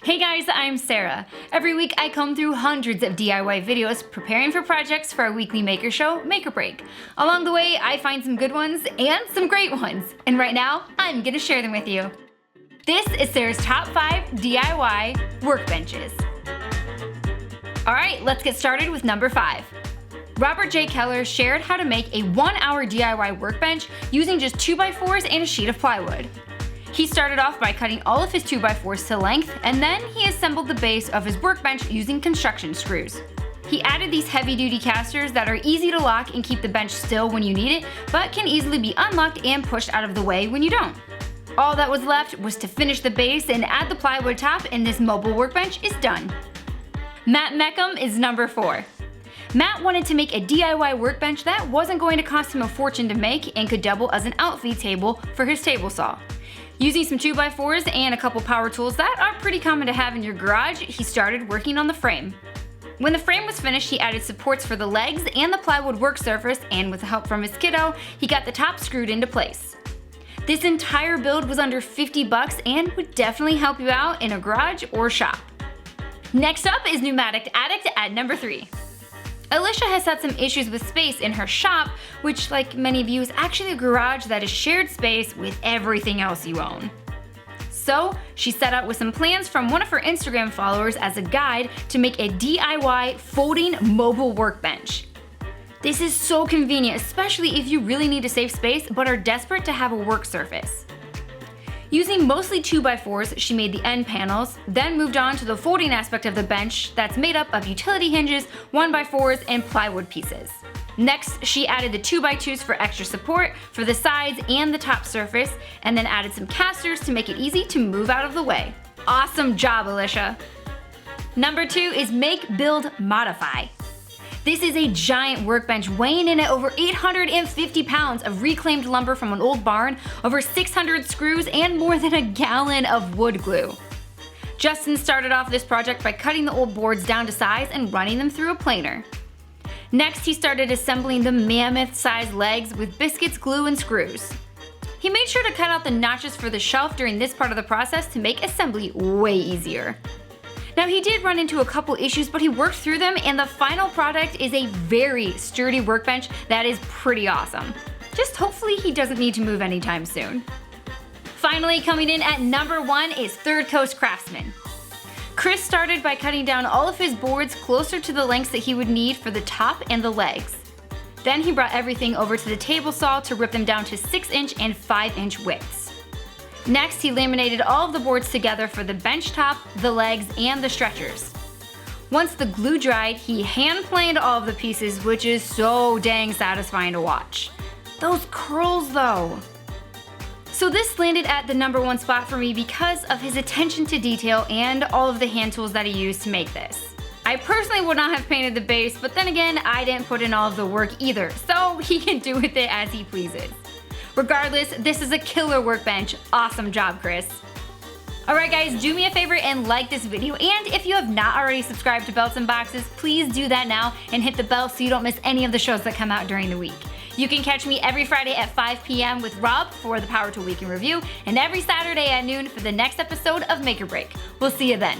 Hey guys, I'm Sarah. Every week I comb through hundreds of DIY videos preparing for projects for our weekly maker show, Make or Break. Along the way, I find some good ones and some great ones. And right now, I'm gonna share them with you. This is Sarah's top 5 DIY workbenches. Alright, let's get started with number 5. Robert Jay Keller shared how to make a 1-hour DIY workbench using just 2x4s and a sheet of plywood. He started off by cutting all of his 2x4s to length, and then he assembled the base of his workbench using construction screws. He added these heavy-duty casters that are easy to lock and keep the bench still when you need it, but can easily be unlocked and pushed out of the way when you don't. All that was left was to finish the base and add the plywood top, and this mobile workbench is done. Matt Beckham is number 4. Matt wanted to make a DIY workbench that wasn't going to cost him a fortune to make and could double as an outfeed table for his table saw. Using some 2x4s and a couple power tools that are pretty common to have in your garage, he started working on the frame. When the frame was finished, he added supports for the legs and the plywood work surface, and with the help from his kiddo, he got the top screwed into place. This entire build was under $50 and would definitely help you out in a garage or shop. Next up is Pneumatic Addict at number 3. Alicia has had some issues with space in her shop, which, like many of you, is actually a garage that is shared space with everything else you own. So she set out with some plans from one of her Instagram followers as a guide to make a DIY folding mobile workbench. This is so convenient, especially if you really need to save space but are desperate to have a work surface. Using mostly 2x4s, she made the end panels, then moved on to the folding aspect of the bench that's made up of utility hinges, 1x4s, and plywood pieces. Next, she added the 2x2s for extra support for the sides and the top surface, and then added some casters to make it easy to move out of the way. Awesome job, Alicia! Number 2 is Make, Build, Modify. This is a giant workbench weighing in at over 850 pounds of reclaimed lumber from an old barn, over 600 screws, and more than a gallon of wood glue. Justin started off this project by cutting the old boards down to size and running them through a planer. Next, he started assembling the mammoth-sized legs with biscuits, glue, and screws. He made sure to cut out the notches for the shelf during this part of the process to make assembly way easier. Now, he did run into a couple issues, but he worked through them, and the final product is a very sturdy workbench that is pretty awesome. Just hopefully he doesn't need to move anytime soon. Finally, coming in at number 1 is Third Coast Craftsman. Chris started by cutting down all of his boards closer to the lengths that he would need for the top and the legs. Then he brought everything over to the table saw to rip them down to 6-inch and 5-inch widths. Next, he laminated all of the boards together for the bench top, the legs, and the stretchers. Once the glue dried, he hand-planed all of the pieces, which is so dang satisfying to watch. Those curls though! So this landed at the number 1 spot for me because of his attention to detail and all of the hand tools that he used to make this. I personally would not have painted the base, but then again, I didn't put in all of the work either, so he can do with it as he pleases. Regardless, this is a killer workbench. Awesome job, Chris. Alright guys, do me a favor and like this video, and if you have not already subscribed to Belts and Boxes, please do that now and hit the bell so you don't miss any of the shows that come out during the week. You can catch me every Friday at 5 p.m. with Rob for the Power Tool Week in Review, and every Saturday at noon for the next episode of Make or Break. We'll see you then.